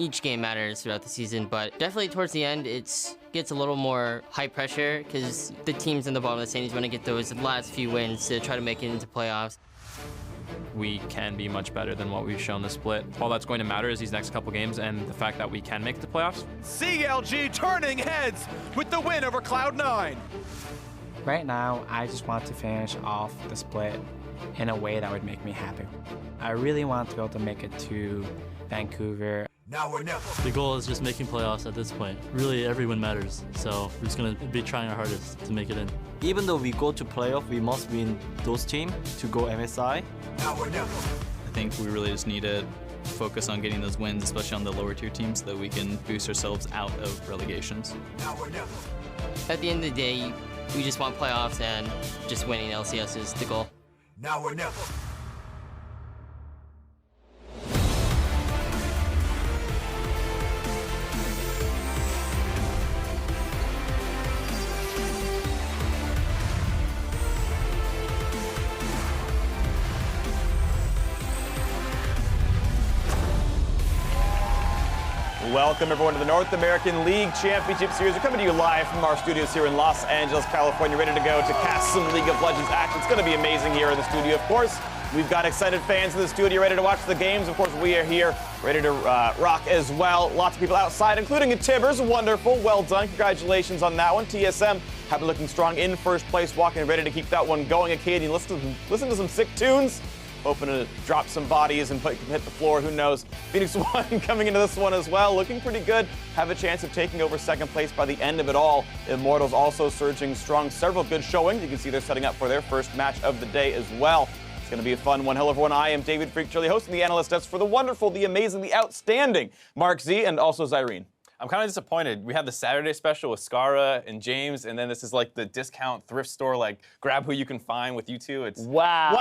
each game matters throughout the season, but definitely towards the end, it gets a little more high pressure because the teams in the bottom of the standings want to get those last few wins to try to make it into playoffs. We can be much better than what we've shown this split. All that's going to matter is these next couple games and the fact that we can make the playoffs. CLG turning heads with the win over Cloud9. Right now, I just want to finish off the split in a way that would make me happy. I really want to be able to make it to Vancouver. Now or never. The goal is just making playoffs at this point. Really, every win matters. So we're just going to be trying our hardest to make it in. Even though we go to playoff, we must win those teams to go MSI. Now or never. I think we really just need to focus on getting those wins, especially on the lower tier teams, so that we can boost ourselves out of relegations. Now or never. At the end of the day, we just want playoffs, and just winning LCS is the goal. Now or never. Welcome everyone to the North American League Championship Series. We're coming to you live from our studios here in Los Angeles, California, ready to go to cast some League of Legends action. It's going to be amazing here in the studio, of course. We've got excited fans in the studio ready to watch the games. Of course, we are here ready to rock as well. Lots of people outside, including Tibbers. Wonderful. Well done. Congratulations on that one. TSM have been looking strong in first place, walking ready to keep that one going. Acadian, listen to some sick tunes. Hoping to drop some bodies and hit the floor, who knows. Phoenix One coming into this one as well, looking pretty good. Have a chance of taking over second place by the end of it all. Immortals also surging strong, several good showings. You can see they're setting up for their first match of the day as well. It's going to be a fun one. Hello everyone, I am David Freak Shirley, hosting the analyst desk for the wonderful, the amazing, the outstanding Mark Z and also Zyrene. I'm kind of disappointed. We had the Saturday special with Skara and James, and then this is like the discount thrift store, like grab who you can find with you two. It's wow.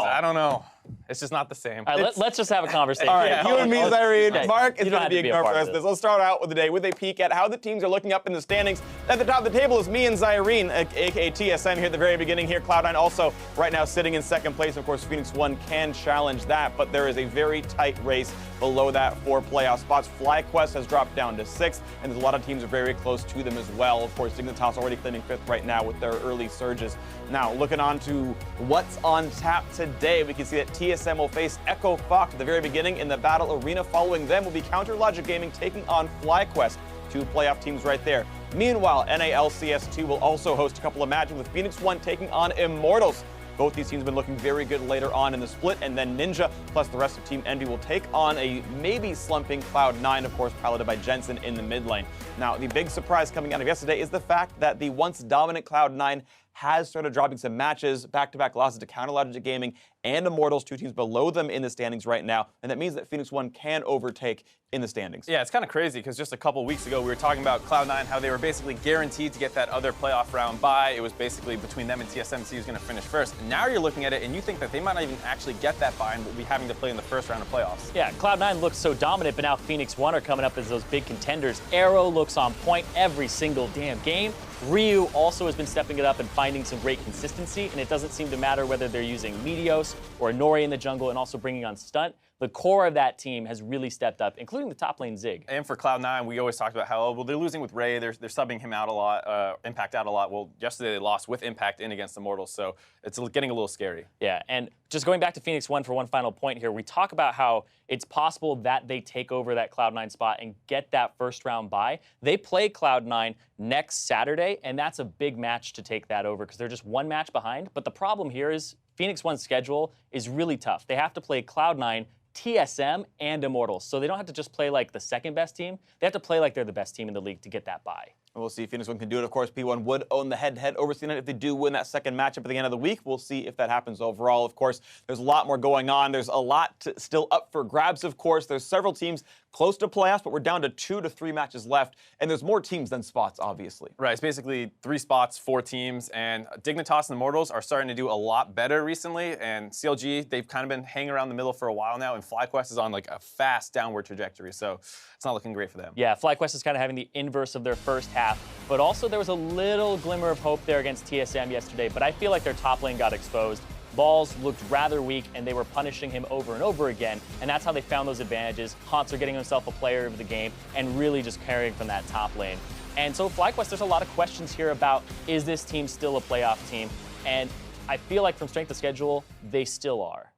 I don't know. It's just not the same. All right, let's just have a conversation. All right, you and me, Zyrene. Mark is going to be ignored for us. Let's start out with the day with a peek at how the teams are looking up in the standings. At the top of the table is me and Zyrene, aka TSM, here at the very beginning here. Cloud9 also right now sitting in second place. Of course, Phoenix One can challenge that, but there is a very tight race below that for playoff spots. FlyQuest has dropped down to 6th, and there's a lot of teams are very close to them as well. Of course, Dignitas already claiming 5th right now with their early surges. Now, looking on to what's on tap today, we can see that TSM will face Echo Fox at the very beginning in the battle arena. Following them will be Counter Logic Gaming taking on FlyQuest. Two playoff teams right there. Meanwhile, LCS 2 will also host a couple of matches with Phoenix One taking on Immortals. Both these teams have been looking very good later on in the split, and then Ninja plus the rest of Team Envy will take on a maybe slumping Cloud9, of course, piloted by Jensen in the mid lane. Now, the big surprise coming out of yesterday is the fact that the once dominant Cloud9 has started dropping some matches, back-to-back losses to Counter Logic Gaming and Immortals, two teams below them in the standings right now, and that means that Phoenix One can overtake in the standings. Yeah, it's kind of crazy because just a couple weeks ago we were talking about Cloud9, how they were basically guaranteed to get that other playoff round bye. It was basically between them and TSM to see who's going to finish first. And now you're looking at it and you think that they might not even actually get that bye and will be having to play in the first round of playoffs. Yeah, Cloud9 looks so dominant, but now Phoenix One are coming up as those big contenders. Arrow looks on point every single damn game. Ryu also has been stepping it up and finding some great consistency, and it doesn't seem to matter whether they're using Meteos or Nori in the jungle and also bringing on Stunt. The core of that team has really stepped up, including the top lane Zig. And for Cloud9, we always talked about how, well, they're losing with Ray, they're subbing him out a lot, Impact out a lot. Well, yesterday they lost with Impact in against Immortals, so it's getting a little scary. Yeah, and just going back to Phoenix One for one final point here, we talk about how it's possible that they take over that Cloud9 spot and get that first round bye. They play Cloud9 next Saturday, and that's a big match to take that over because they're just one match behind. But the problem here is Phoenix One's schedule is really tough. They have to play Cloud9, TSM, and Immortals. So they don't have to just play like the second best team. They have to play like they're the best team in the league to get that bye. We'll see if Phoenix One can do it. Of course, P1 would own the head-to-head over C9 if they do win that second matchup at the end of the week. We'll see if that happens overall. Of course, there's a lot more going on. There's a lot still up for grabs, of course. There's several teams close to playoffs, but we're down to 2 to 3 matches left. And there's more teams than spots, obviously. Right, it's basically 3 spots, 4 teams. And Dignitas and Immortals are starting to do a lot better recently. And CLG, they've kind of been hanging around the middle for a while now. And FlyQuest is on like a fast downward trajectory. So it's not looking great for them. Yeah, FlyQuest is kind of having the inverse of their first half. But also there was a little glimmer of hope there against TSM yesterday. But I feel like their top lane got exposed. Balls looked rather weak, and they were punishing him over and over again, and that's how they found those advantages. Haunter getting himself a player of the game and really just carrying from that top lane. And so FlyQuest, there's a lot of questions here about, is this team still a playoff team? And I feel like from strength of schedule, they still are.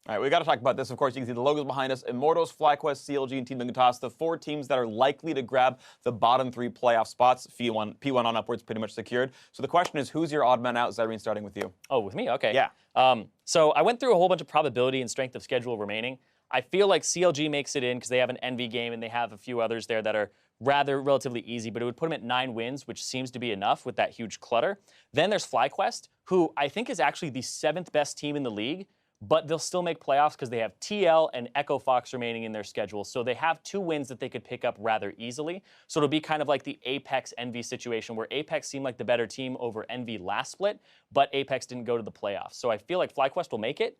All right, we got to talk about this. Of course, you can see the logos behind us. Immortals, FlyQuest, CLG, and Team Dignitas, the 4 teams that are likely to grab the bottom 3 playoff spots. P1 on upwards pretty much secured. So the question is, who's your odd man out? Zyrene, starting with you. Oh, with me? Okay. Yeah. So I went through a whole bunch of probability and strength of schedule remaining. I feel like CLG makes it in because they have an Envy game and they have a few others there that are relatively easy, but it would put them at 9 wins, which seems to be enough with that huge clutter. Then there's FlyQuest, who I think is actually the 7th best team in the league, but they'll still make playoffs because they have TL and Echo Fox remaining in their schedule. So they have 2 wins that they could pick up rather easily. So it'll be kind of like the Apex Envy situation where Apex seemed like the better team over Envy last split, but Apex didn't go to the playoffs. So I feel like FlyQuest will make it,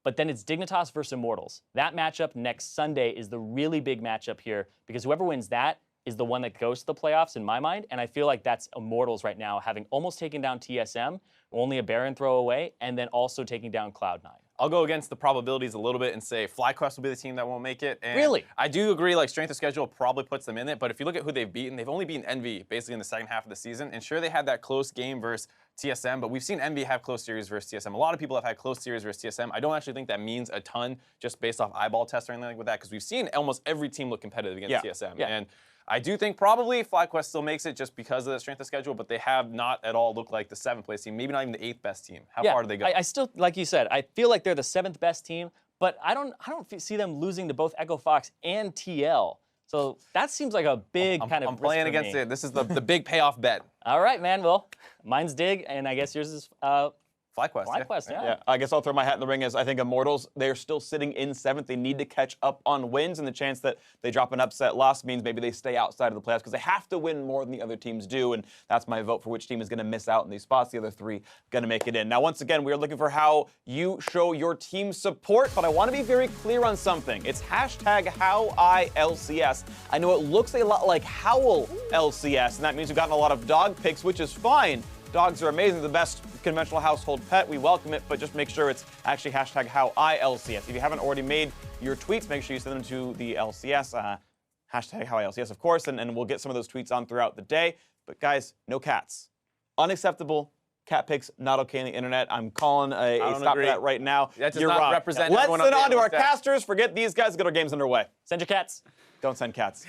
but then it's Dignitas versus Immortals. That matchup next Sunday is the really big matchup here because whoever wins that is the one that goes to the playoffs in my mind, and I feel like that's Immortals right now, having almost taken down TSM, only a Baron throw away, and then also taking down Cloud9. I'll go against the probabilities a little bit and say FlyQuest will be the team that won't make it. And really? I do agree, like, strength of schedule probably puts them in it, but if you look at who they've beaten, they've only beaten Envy basically in the second half of the season. And sure, they had that close game versus TSM, but we've seen Envy have close series versus TSM. A lot of people have had close series versus TSM. I don't actually think that means a ton just based off eyeball test or anything like that, because we've seen almost every team look competitive against TSM. Yeah. And I do think probably FlyQuest still makes it just because of the strength of schedule, but they have not at all looked like the 7th place team, maybe not even the 8th best team. How far do they go? I still, like you said, I feel like they're the 7th best team, but I don't see them losing to both Echo Fox and TL. So that seems like a big kind of I'm playing against it. This is the big payoff bet. All right, man. Well, mine's Dig, and I guess yours is FlyQuest. FlyQuest, Yeah, I guess I'll throw my hat in the ring as I think Immortals, they're still sitting in 7th. They need to catch up on wins, and the chance that they drop an upset loss means maybe they stay outside of the playoffs because they have to win more than the other teams do, and that's my vote for which team is going to miss out in these spots. The other 3 going to make it in. Now, once again, we are looking for how you show your team support, but I want to be very clear on something. It's hashtag HowILCS. I know it looks a lot like Howl LCS, and that means we've gotten a lot of dog pics, which is fine. Dogs are amazing, the best conventional household pet. We welcome it, but just make sure it's actually hashtag HowILCS. If you haven't already made your tweets, make sure you send them to the LCS, hashtag HowILCS, of course, and we'll get some of those tweets on throughout the day. But guys, no cats. Unacceptable. Cat pics not okay on the internet. I'm calling a stop to that right now. That does You're not wrong. represent Let's everyone send on on to the our staff. casters. Forget these guys. Get our games underway. Send your cats. Don't send cats.